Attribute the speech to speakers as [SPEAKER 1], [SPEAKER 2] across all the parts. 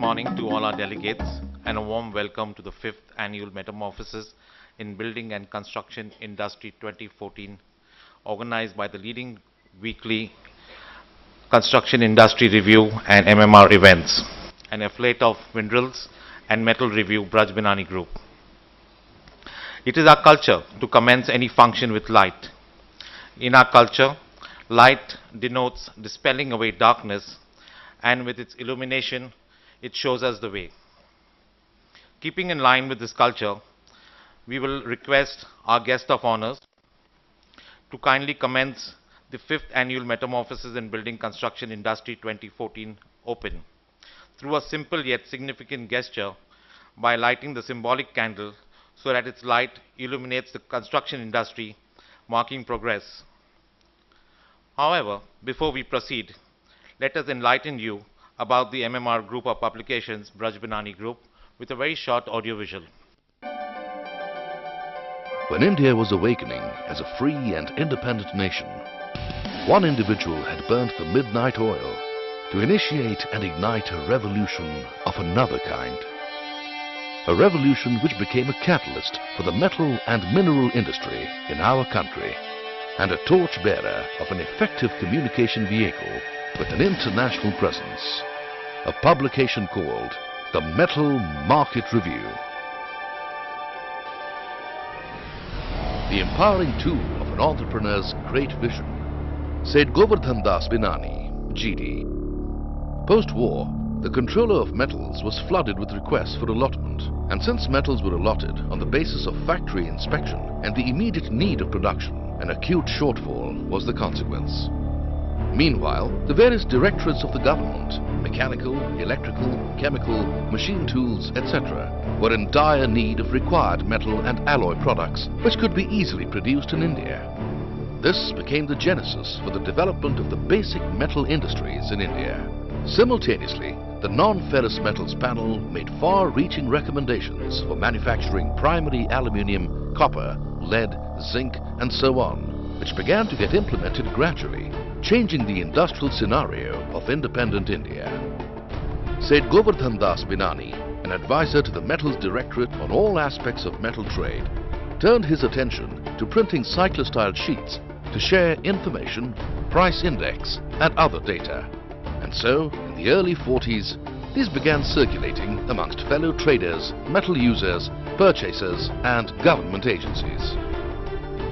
[SPEAKER 1] morning to all our delegates and a warm welcome to the 5th Annual Metamorphosis in Building and Construction Industry 2014, organized by the leading weekly Construction Industry Review and MMR events, an affiliate of Minerals and Metal Review Braj Binani Group. It is our culture to commence any function with light. In our culture, light denotes dispelling away darkness, and with its illumination, it shows us the way. Keeping in line with this culture, we will request our guest of honors to kindly commence the 5th Annual Metamorphosis in Building Construction Industry 2014 Open through a simple yet significant gesture by lighting the symbolic candle so that its light illuminates the construction industry, marking progress. However, before we proceed, let us enlighten you about the MMR group of publications, Braj Binani Group, with a very short audiovisual.
[SPEAKER 2] When India was awakening as a free and independent nation, one individual had burnt the midnight oil to initiate and ignite a revolution of another kind. A revolution which became a catalyst for the metal and mineral industry in our country, and a torchbearer of an effective communication vehicle with an international presence, a publication called the Metal Market Review. The empowering tool of an entrepreneur's great vision, said Govardhan Das Binani, GD. Post-war, the controller of metals was flooded with requests for allotment, and since metals were allotted on the basis of factory inspection and the immediate need of production, an acute shortfall was the consequence. Meanwhile, the various directorates of the government, mechanical, electrical, chemical, machine tools, etc., were in dire need of required metal and alloy products which could be easily produced in India. This became the genesis for the development of the basic metal industries in India. Simultaneously, the non-ferrous metals panel made far-reaching recommendations for manufacturing primary aluminium, copper, lead, zinc, and so on, which began to get implemented gradually, changing the industrial scenario of independent India. Said Govardhan Das Binani, an advisor to the Metals Directorate on all aspects of metal trade, turned his attention to printing cyclostyle sheets to share information, price index, and other data. And so, in the early 40s, these began circulating amongst fellow traders, metal users, purchasers, and government agencies.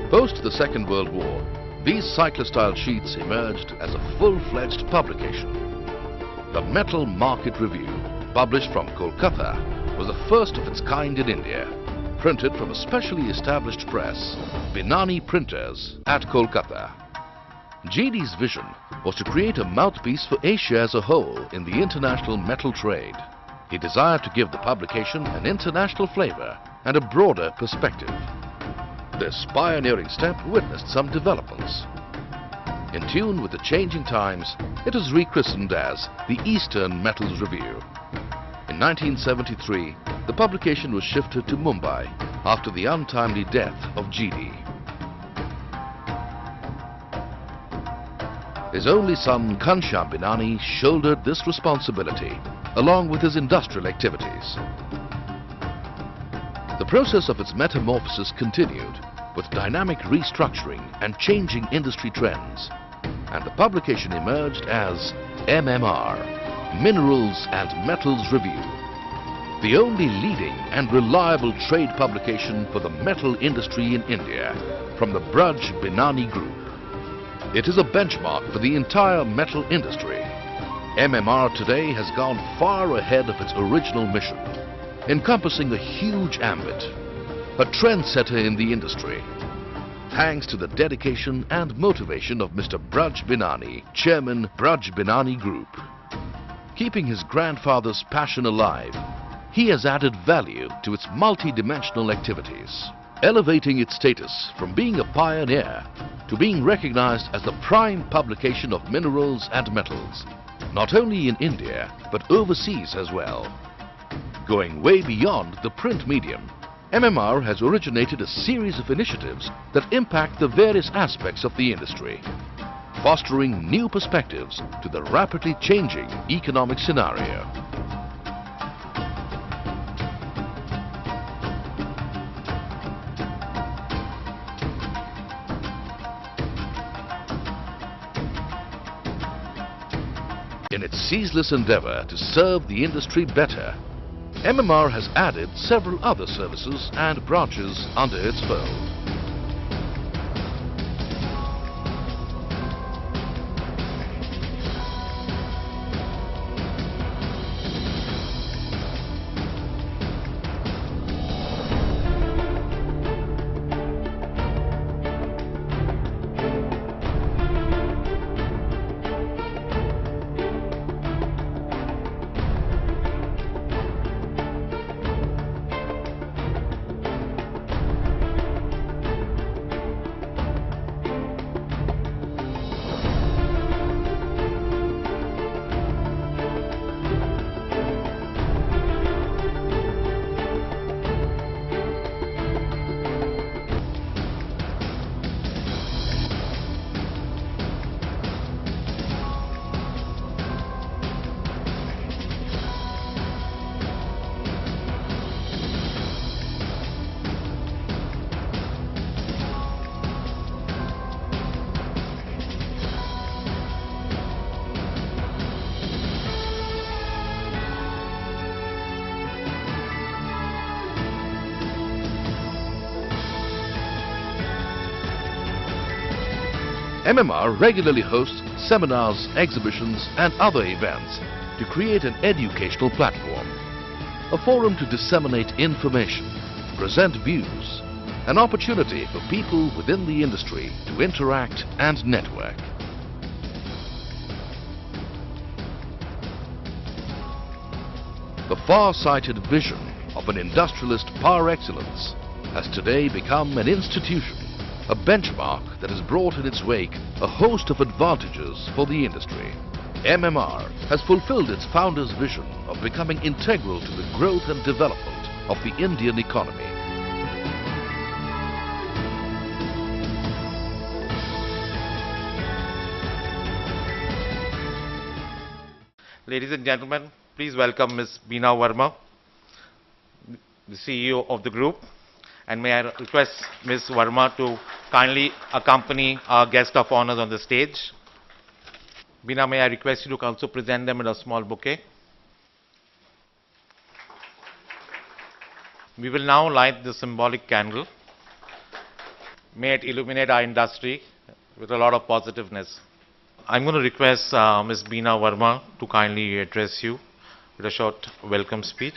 [SPEAKER 2] Post the Second World War, these cyclostyle sheets emerged as a full-fledged publication. The Metal Market Review, published from Kolkata, was the first of its kind in India, printed from a specially established press, Binani Printers, at Kolkata. GD's vision was to create a mouthpiece for Asia as a whole in the international metal trade. He desired to give the publication an international flavor and a broader perspective. This pioneering step witnessed some developments. In tune with the changing times, it was rechristened as the Eastern Metals Review. In 1973, the publication was shifted to Mumbai after the untimely death of GD. His only son, Ghanshyam Binani, shouldered this responsibility, along with his industrial activities. The process of its metamorphosis continued, with dynamic restructuring and changing industry trends, and the publication emerged as MMR, Minerals and Metals Review, the only leading and reliable trade publication for the metal industry in India from the Braj Binani Group. It is a benchmark for the entire metal industry. MMR today has gone far ahead of its original mission, encompassing a huge ambit, a trendsetter in the industry, thanks to the dedication and motivation of Mr. Braj Binani, Chairman Braj Binani Group. Keeping his grandfather's passion alive, he has added value to its multi-dimensional activities, elevating its status from being a pioneer to being recognized as the prime publication of minerals and metals, not only in India but overseas as well. Going way beyond the print medium, MMR has originated a series of initiatives that impact the various aspects of the industry, fostering new perspectives to the rapidly changing economic scenario. In its ceaseless endeavor to serve the industry better, MMR has added several other services and branches under its fold. MMR regularly hosts seminars, exhibitions and other events to create an educational platform, a forum to disseminate information, present views, an opportunity for people within the industry to interact and network. The far-sighted vision of an industrialist par excellence has today become an institution, a benchmark that has brought in its wake a host of advantages for the industry. MMR has fulfilled its founder's vision of becoming integral to the growth and development of the Indian economy.
[SPEAKER 1] Ladies and gentlemen, please welcome Ms. Beena Verma, the CEO of the group. And may I request Ms. Verma to kindly accompany our guest of honors on the stage. Beena, may I request you to also present them in a small bouquet. We will now light the symbolic candle. May it illuminate our industry with a lot of positiveness. I'm going to request Ms. Beena Verma to kindly address you with a short welcome speech.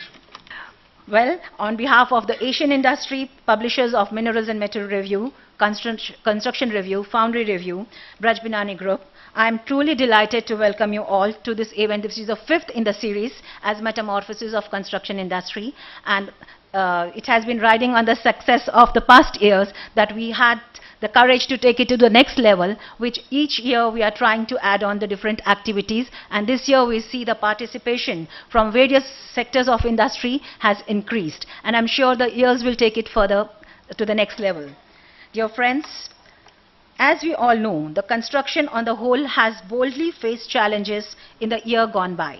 [SPEAKER 3] Well, on behalf of the Asian industry, publishers of Minerals and Metal Review, Construction Review, Foundry Review, Braj Binani Group, I am truly delighted to welcome you all to this event. This is the fifth in the series as Metamorphosis of Construction Industry, and it has been riding on the success of the past years that we had the courage to take it to the next level, which each year we are trying to add on the different activities. And this year we see the participation from various sectors of industry has increased. And I'm sure the years will take it further to the next level. Dear friends, as we all know, the construction on the whole has boldly faced challenges in the year gone by.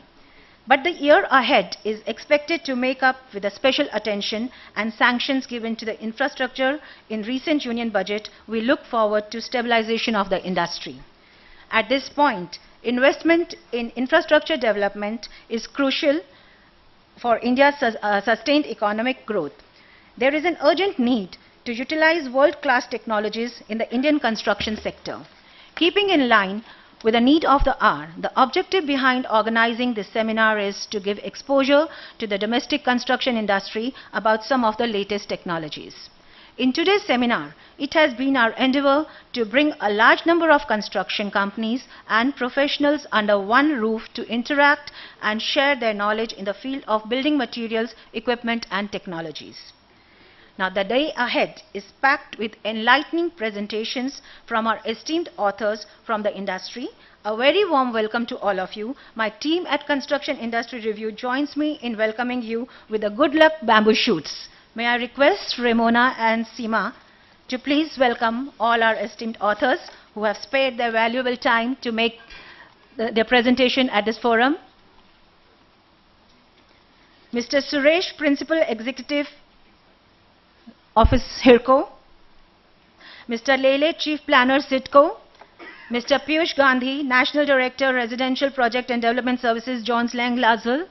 [SPEAKER 3] But the year ahead is expected to make up with a special attention and sanctions given to the infrastructure in recent union budget. We look forward to stabilization of the industry. At this point, investment in infrastructure development is crucial for India's sustained economic growth. There is an urgent need to utilize world-class technologies in the Indian construction sector. Keeping in line with the need of the hour, the objective behind organizing this seminar is to give exposure to the domestic construction industry about some of the latest technologies. In today's seminar, it has been our endeavor to bring a large number of construction companies and professionals under one roof to interact and share their knowledge in the field of building materials, equipment and technologies. Now, the day ahead is packed with enlightening presentations from our esteemed authors from the industry. A very warm welcome to all of you. My team at Construction Industry Review joins me in welcoming you with the good luck bamboo shoots. May I request Ramona and Seema to please welcome all our esteemed authors who have spared their valuable time to make their presentation at this forum. Mr. Suresh, Principal Executive Office HIRCO, Mr. Lele, Chief Planner SIDCO, Mr. Piyush Gandhi, National Director, Residential Project and Development Services, Jones Lang Laswell.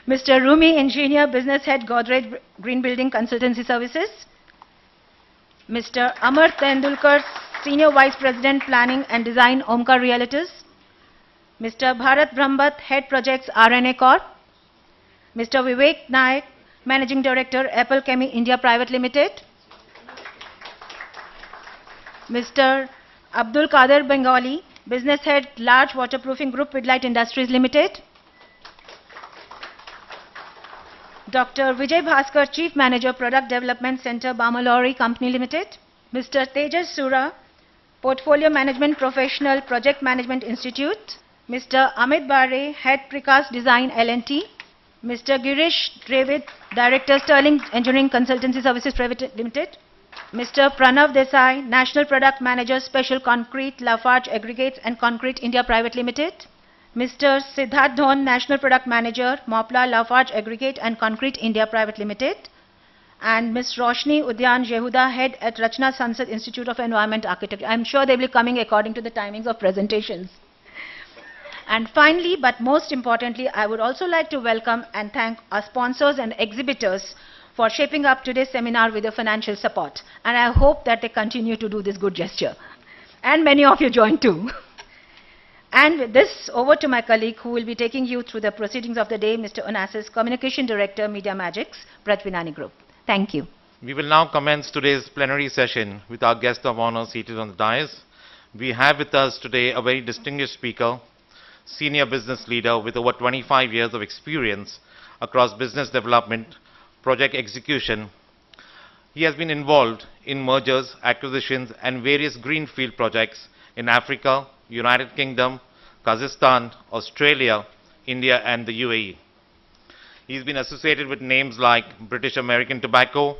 [SPEAKER 3] Mr. Rumi, Engineer, Business Head, Godrej Green Building Consultancy Services. Mr. Amar Tendulkar, Senior Vice President, Planning and Design, Omkar Realtors. Mr. Bharat Brahmbat, Head Projects, RNA Corp. Mr. Vivek Naik, Managing Director, Apple Chemi India Private Limited. Mr. Abdul Qadir Bengali, Business Head, Large Waterproofing Group, Pidilite Industries Limited. Dr. Vijay Bhaskar, Chief Manager, Product Development Center, Bamalori Company Limited. Mr. Tejas Sura, Portfolio Management Professional, Project Management Institute. Mr. Amit Bare, Head Precast Design L&T. Mr. Girish Dravid, Director, Sterling Engineering Consultancy Services Private Limited. Mr. Pranav Desai, National Product Manager, Special Concrete, Lafarge Aggregates and Concrete India Private Limited. Mr. Siddharth Dhon, National Product Manager, Mopla, Lafarge Aggregate and Concrete India Private Limited. And Ms. Roshni Udyan Jehuda, Head at Rachna Sansad Institute of Environment Architecture. I'm sure they will be coming according to the timings of presentations. And finally, but most importantly, I would also like to welcome and thank our sponsors and exhibitors for shaping up today's seminar with their financial support. And I hope that they continue to do this good gesture. And many of you join too. And with this, over to my colleague who will be taking you through the proceedings of the day, Mr. Onassis, Communication Director, Media Magics, Braj Binani Group. Thank you.
[SPEAKER 1] We will now commence today's plenary session with our guest of honor seated on the dais. We have with us today a very distinguished speaker, senior business leader with over 25 years of experience across business development, project execution. He has been involved in mergers, acquisitions, and various greenfield projects in Africa, United Kingdom, Kazakhstan, Australia, India, and the UAE. He's been associated with names like British American Tobacco,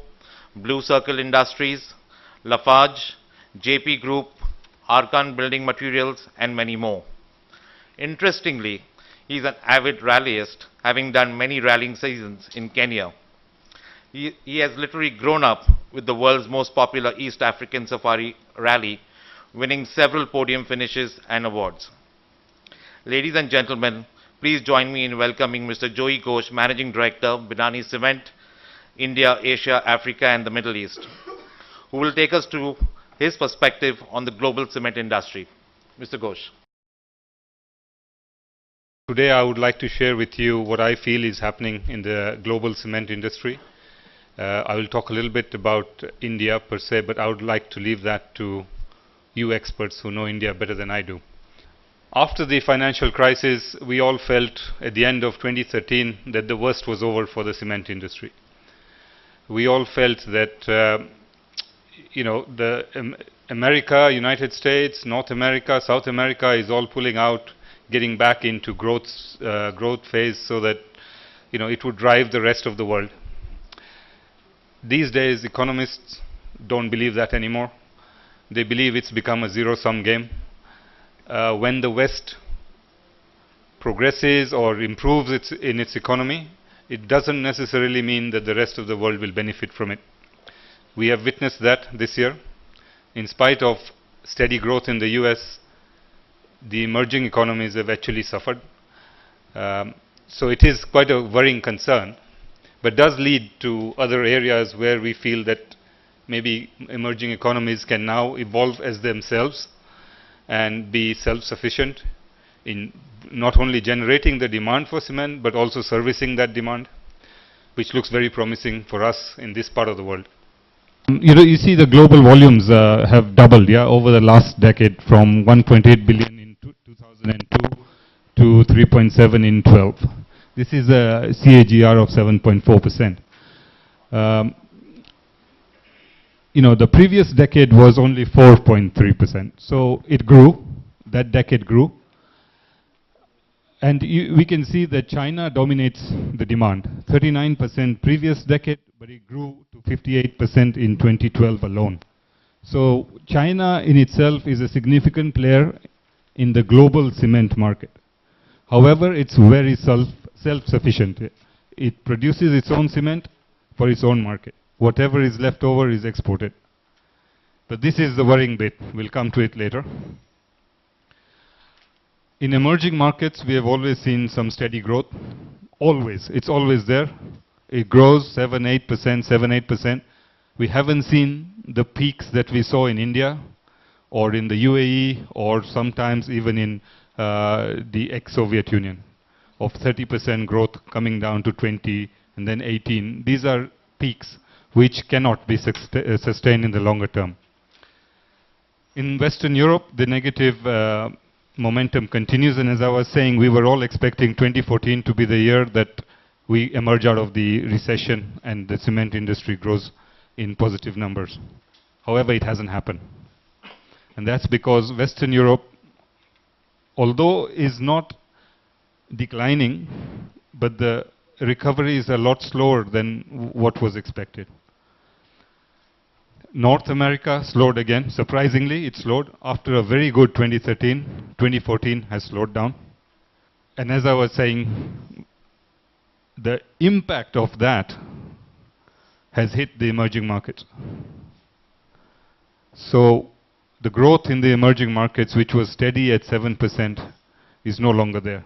[SPEAKER 1] Blue Circle Industries, Lafarge, JP Group, Arkan Building Materials, and many more. Interestingly, he's an avid rallyist, having done many rallying seasons in Kenya. He has literally grown up with the world's most popular East African safari rally, winning several podium finishes and awards. Ladies and gentlemen, please join me in welcoming Mr. Joey Ghosh, Managing Director, Binani Cement, India, Asia, Africa, and the Middle East, who will take us through his perspective on the global cement industry. Mr. Ghosh.
[SPEAKER 4] Today I would like to share with you what I feel is happening in the global cement industry. I will talk a little bit about India per se, but I would like to leave that to you experts who know India better than I do. After the financial crisis, we all felt at the end of 2013 that the worst was over for the cement industry. We all felt that America, United States, North America, South America is all pulling out, getting back into growth phase so that it would drive the rest of the world. These days, economists don't believe that anymore. They believe it's become a zero-sum game. When the West progresses or improves in its economy, it doesn't necessarily mean that the rest of the world will benefit from it. We have witnessed that this year. In spite of steady growth in the US, the emerging economies have actually suffered. So it is quite a worrying concern, but does lead to other areas where we feel that maybe emerging economies can now evolve as themselves and be self-sufficient in not only generating the demand for cement, but also servicing that demand, which looks very promising for us in this part of the world.
[SPEAKER 5] You see the global volumes have doubled over the last decade, from 1.8 billion in 2002 to 3.7 in 12. This is a CAGR of 7.4%. The previous decade was only 4.3%. So it grew, that decade grew. And we can see that China dominates the demand. 39% previous decade, but it grew to 58% in 2012 alone. So China in itself is a significant player in the global cement market. However, it's very self-sufficient. It produces its own cement for its own market. Whatever is left over is exported. But this is the worrying bit. We'll come to it later. In emerging markets, we have always seen some steady growth. Always. It's always there. It grows 7, 8%, 7, 8%. We haven't seen the peaks that we saw in India or in the UAE or sometimes even in the ex-Soviet Union of 30% growth coming down to 20 and then 18. These are peaks which cannot be sustained in the longer term. In Western Europe, the negative momentum continues, and as I was saying, we were all expecting 2014 to be the year that we emerge out of the recession and the cement industry grows in positive numbers. However, it hasn't happened. And that's because Western Europe, although is not declining, but the recovery is a lot slower than what was expected. North America slowed again. Surprisingly, it slowed after a very good 2013. 2014 has slowed down. And as I was saying, the impact of that has hit the emerging markets. So the growth in the emerging markets, which was steady at 7%, is no longer there,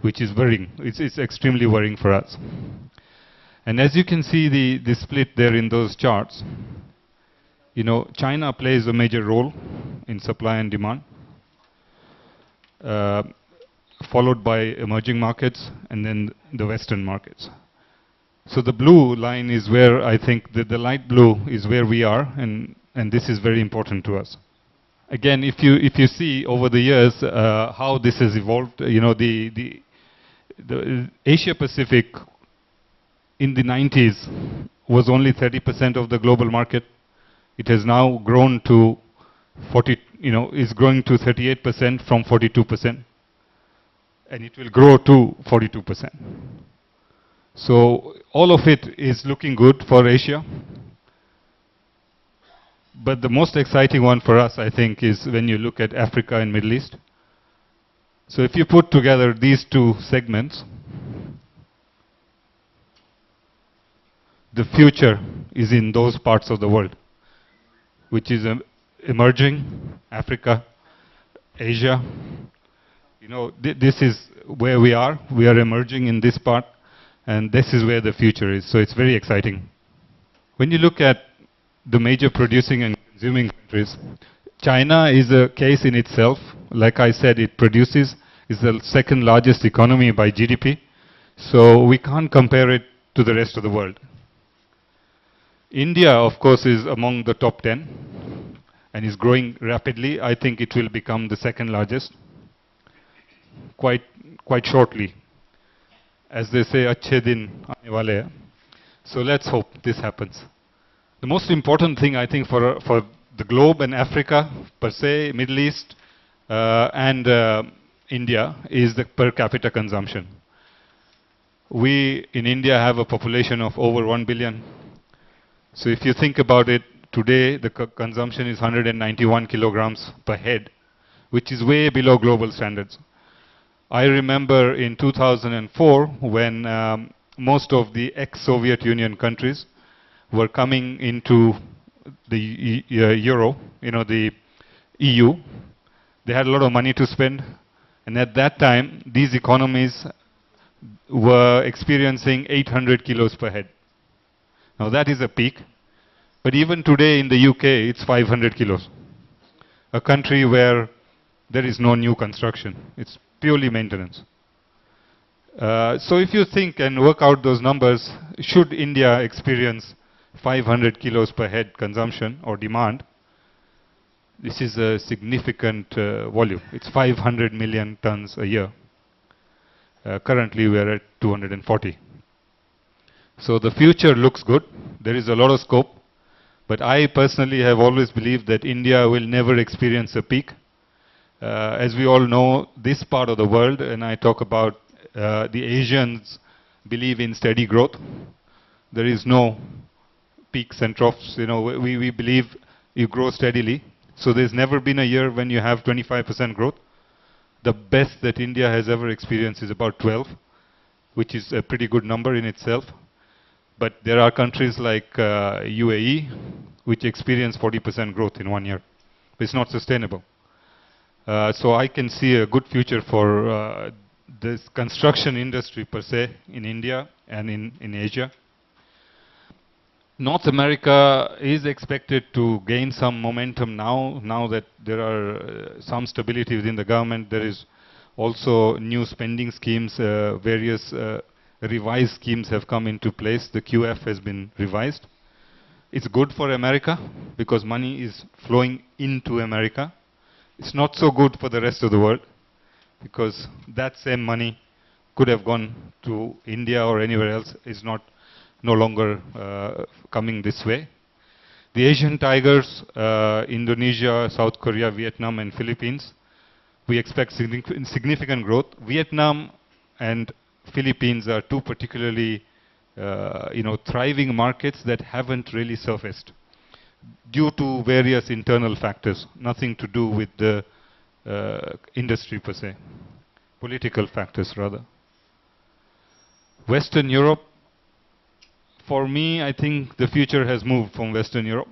[SPEAKER 5] which is worrying. It's extremely worrying for us. And as you can see the split there in those charts, you know, China plays a major role in supply and demand, followed by emerging markets and then the Western markets. So the blue line is where I think that the light blue is where we are, and this is very important to us. Again, if you see over the years how this has evolved, you know, the Asia Pacific in the 90s was only 30% of the global market. It has now grown to 40, you know, is growing to 38% from 42%, and it will grow to 42%. So all of it is looking good for Asia. But the most exciting one for us, I think, is when you look at Africa and Middle East. So if you put together these two segments, the future is in those parts of the world, which is emerging, Africa, Asia. You know, this is where we are. We are emerging in this part, and this is where the future is. So it's very exciting. When you look at the major producing and consuming countries, China is a case in itself. Like I said, it produces, is the second largest economy by GDP. So we can't compare it to the rest of the world. India, of course, is among the top 10 and is growing rapidly. I think it will become the second largest quite shortly. As they say, अच्छे दिन आने वाले हैं. So let's hope this happens. The most important thing, I think, for the globe and Africa per se, Middle East and India is the per capita consumption. We in India have a population of over 1 billion. So if you think about it, today the consumption is 191 kilograms per head, which is way below global standards. I remember in 2004 when most of the ex-Soviet Union countries were coming into the Euro, you know, the EU. They had a lot of money to spend, and at that time these economies were experiencing 800 kilos per head. Now that is a peak, but even today in the UK it's 500 kilos. A country where there is no new construction, it's purely maintenance. So if you think and work out those numbers, should India experience 500 kilos per head consumption or demand, this is a significant volume. It's 500 million tons a year. Currently we are at 240. So the future looks good. There is a lot of scope. But I personally have always believed that India will never experience a peak. As we all know, this part of the world, and I talk about the Asians believe in steady growth. There is no peaks and troughs. You know, we believe you grow steadily. So there's never been a year when you have 25% growth. The best that India has ever experienced is about 12, which is a pretty good number in itself. But there are countries like UAE, which experience 40% growth in 1 year. It's not sustainable. So I can see a good future for this construction industry per se in India and in Asia. North America is expected to gain some momentum now that there are some stability within the government. There is also new spending schemes, various revised schemes have come into place. The QF has been revised. It's good for America because money is flowing into America. It's not so good for the rest of the world because that same money could have gone to India or anywhere else. Is no longer coming this way. The Asian tigers, Indonesia, South Korea, Vietnam and Philippines, we expect significant growth. Vietnam and Philippines are two particularly thriving markets that haven't really surfaced due to various internal factors, nothing to do with the industry per se, political factors rather. Western Europe, for me, I think the future has moved from Western Europe.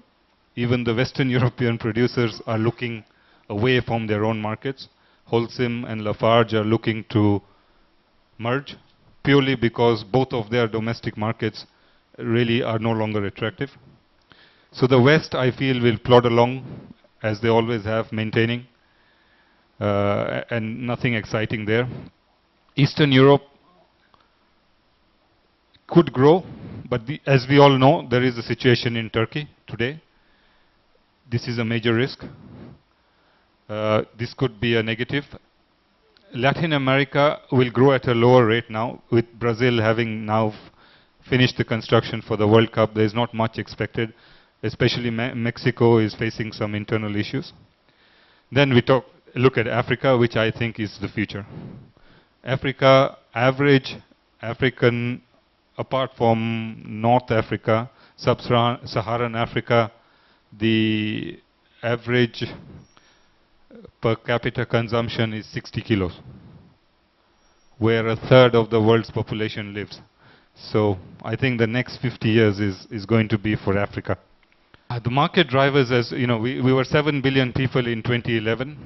[SPEAKER 5] Even the Western European producers are looking away from their own markets. Holcim and Lafarge are looking to merge purely because both of their domestic markets really are no longer attractive. So the West, I feel, will plod along as they always have, maintaining and nothing exciting there. Eastern Europe could grow, but as we all know, there is a situation in Turkey today. This is a major risk. This could be a negative. Latin America will grow at a lower rate now, with Brazil having now finished the construction for the World Cup. There is not much expected, especially Mexico is facing some internal issues. Then we look at Africa, which I think is the future. Africa, average African, apart from North Africa, Sub-Saharan Africa, the average per capita consumption is 60 kilos, where a third of the world's population lives. So I think the next 50 years is going to be for Africa. The market drivers, as you know, we were 7 billion people in 2011.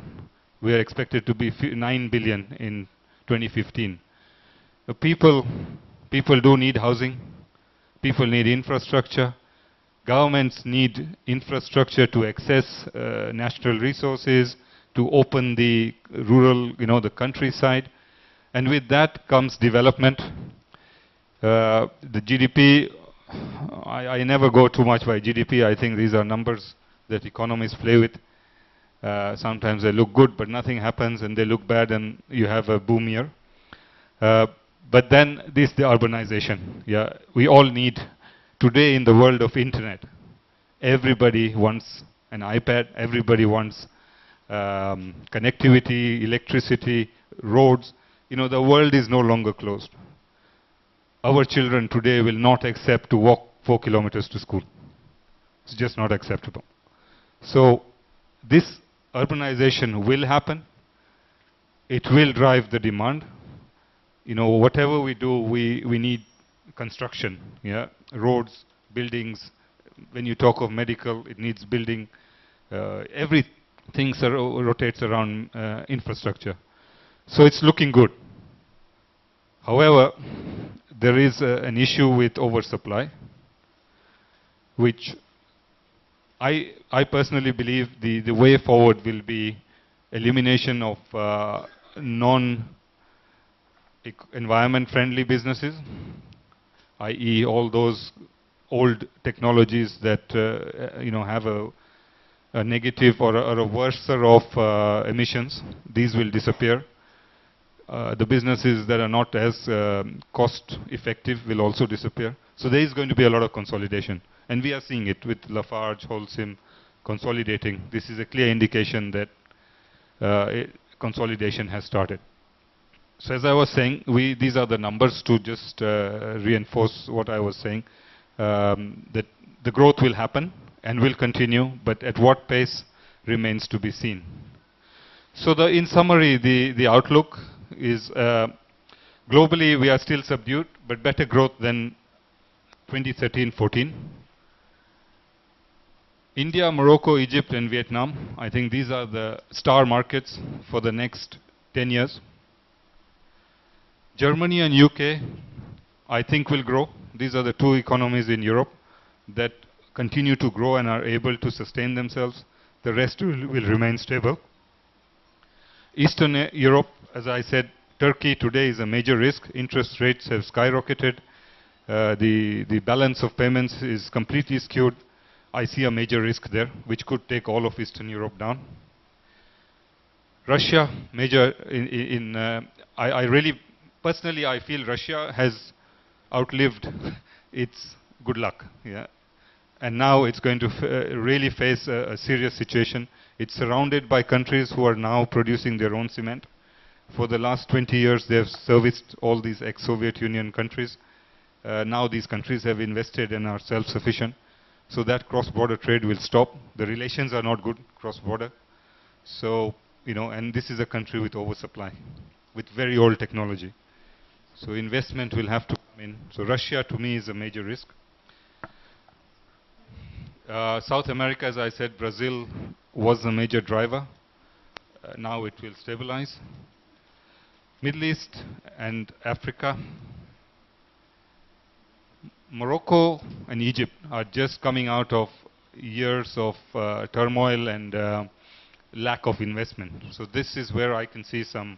[SPEAKER 5] We are expected to be 9 billion in 2015. People do need housing. People need infrastructure. Governments need infrastructure to access natural resources, to open the rural, the countryside. And with that comes development. The GDP, I never go too much by GDP. I think these are numbers that economists play with. Sometimes they look good, but nothing happens, and they look bad, and you have a boom year. But then the urbanization. Yeah, we all need, today in the world of internet, everybody wants an iPad, everybody wants connectivity, electricity, roads. The world is no longer closed. Our children today will not accept to walk 4 kilometers to school. It's just not acceptable. So this urbanization will happen. It will drive the demand. Whatever we do, we need construction, yeah, roads, buildings. When you talk of medical, it needs building. Everything rotates around infrastructure. So it's looking good. However, there is an issue with oversupply, which I personally believe the way forward will be elimination of non-environment friendly businesses, i.e. all those old technologies that have a negative or a worser of emissions. These will disappear. The businesses that are not as cost effective will also disappear. So there is going to be a lot of consolidation. And we are seeing it with Lafarge, Holcim consolidating. This is a clear indication that consolidation has started. So as I was saying, these are the numbers to just reinforce what I was saying, that the growth will happen and will continue, but at what pace remains to be seen. So in summary, the outlook is globally we are still subdued, but better growth than 2013-14. India, Morocco, Egypt, and Vietnam, I think these are the star markets for the next 10 years. Germany and UK, I think will grow. These are the two economies in Europe that continue to grow and are able to sustain themselves. The rest will remain stable. Eastern Europe, as I said, Turkey today is a major risk. Interest rates have skyrocketed. The balance of payments is completely skewed. I see a major risk there, which could take all of Eastern Europe down. Russia, major I really, personally, I feel Russia has outlived its good luck. Yeah. And now it's going to really face a serious situation. It's surrounded by countries who are now producing their own cement. For the last 20 years, they have serviced all these ex-Soviet Union countries. Now these countries have invested and are self-sufficient. So that cross-border trade will stop. The relations are not good cross-border. So, you know, and this is a country with oversupply, with very old technology. So investment will have to come in. So Russia, to me, is a major risk. South America, as I said, Brazil was a major driver. Now it will stabilize. Middle East and Africa. Morocco and Egypt are just coming out of years of turmoil and lack of investment. So this is where I can see some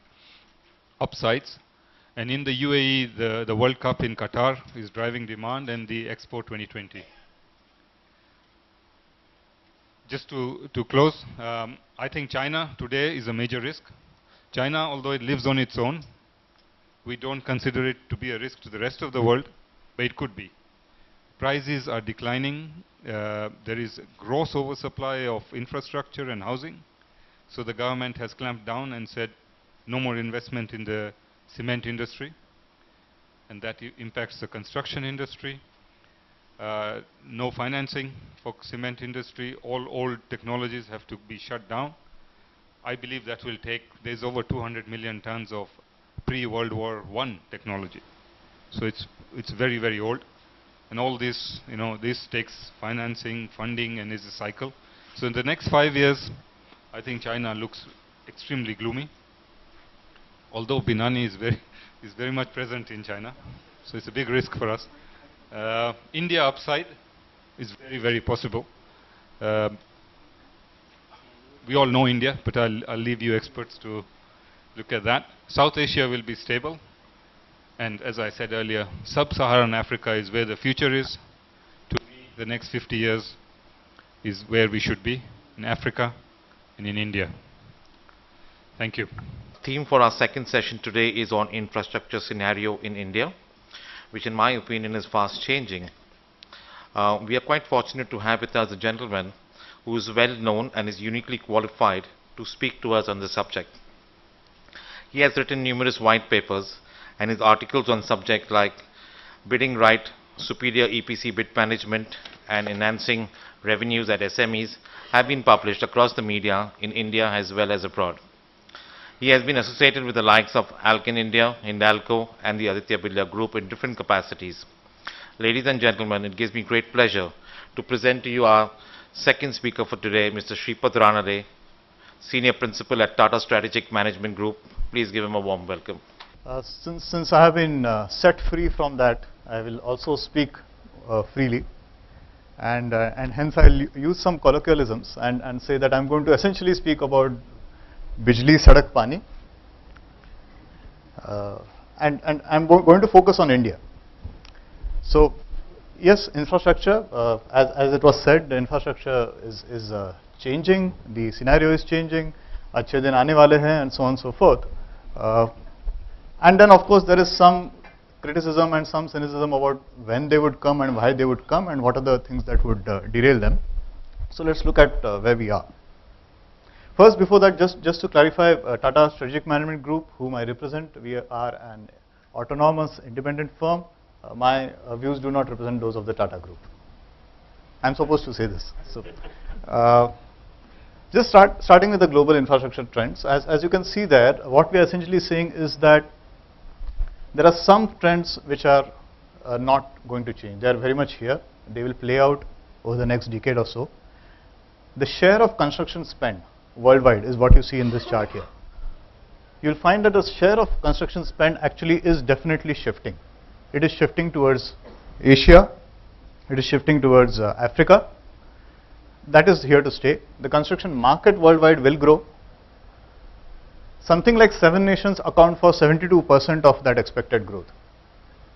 [SPEAKER 5] upsides. And in the UAE, the World Cup in Qatar is driving demand, and the Expo 2020. Just to close, I think China today is a major risk. China, although it lives on its own, we don't consider it to be a risk to the rest of the world, but it could be. Prices are declining. There is gross oversupply of infrastructure and housing. So the government has clamped down and said no more investment in the cement industry. And that impacts the construction industry. No financing for cement industry. All old technologies have to be shut down. I believe that will take, there's over 200 million tons of pre-World War I technology. So it's very, very old. And all this, you know, this takes financing, funding, and is a cycle. So in the next 5 years, I think China looks extremely gloomy. Although Binani is very much present in China. So it's a big risk for us. India upside is very, very possible. We all know India, but I'll leave you experts to look at that. South Asia will be stable. And as I said earlier, sub-Saharan Africa is where the future is. To me, the next 50 years is where we should be, in Africa and in India. Thank you.
[SPEAKER 1] Theme for our second session today is on infrastructure scenario in India, which in my opinion is fast changing. We are quite fortunate to have with us a gentleman who is well known and is uniquely qualified to speak to us on the subject. He has written numerous white papers, and his articles on subjects like bidding right, superior EPC bid management, and enhancing revenues at SMEs have been published across the media in India as well as abroad. He has been associated with the likes of Alken India, Hindalco, and the Aditya Birla Group in different capacities. Ladies and gentlemen, it gives me great pleasure to present to you our second speaker for today, Mr. Shripad Ranade, Senior Principal at Tata Strategic Management Group. Please give him a warm welcome.
[SPEAKER 6] Since I have been set free from that, I will also speak freely, and hence I will use some colloquialisms and say that I am going to essentially speak about Bijli Sadak Pani, and I am going to focus on India. So yes, infrastructure, as it was said, the infrastructure is changing, the scenario is changing, अच्छे दिन आने वाले हैं, and so on and so forth. And then of course there is some criticism and some cynicism about when they would come and why they would come and what are the things that would derail them. So let's look at where we are. First, before that, just to clarify, Tata Strategic Management Group, whom I represent, we are an autonomous independent firm. My views do not represent those of the Tata Group. I'm supposed to say this. So, just starting with the global infrastructure trends. As you can see there, what we are essentially saying is that there are some trends which are not going to change. They are very much here. They will play out over the next decade or so. the share of construction spend worldwide is what you see in this chart here. You'll find that the share of construction spend actually is definitely shifting. It is shifting towards Asia, it is shifting towards Africa. That is here to stay. The construction market worldwide will grow. Something like 7 nations account for 72% of that expected growth.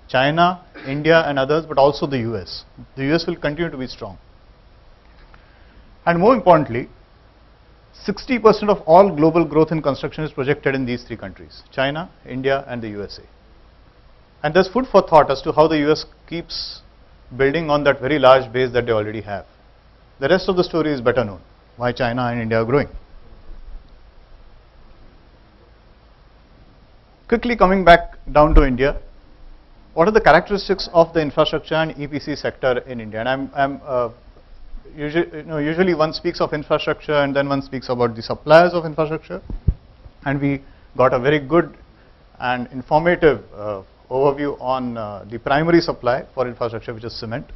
[SPEAKER 6] China, India and others, but also the US. The US will continue to be strong. And more importantly, 60% of all global growth in construction is projected in these 3 countries, China, India and the USA. And there's food for thought as to how the US keeps building on that very large base that they already have. The rest of the story is better known, why China and India are growing. Quickly coming back down to India, what are the characteristics of the infrastructure and EPC sector in India? And usually one speaks of infrastructure and then one speaks about the suppliers of infrastructure. And we got a very good and informative overview on the primary supply for infrastructure, which is cement.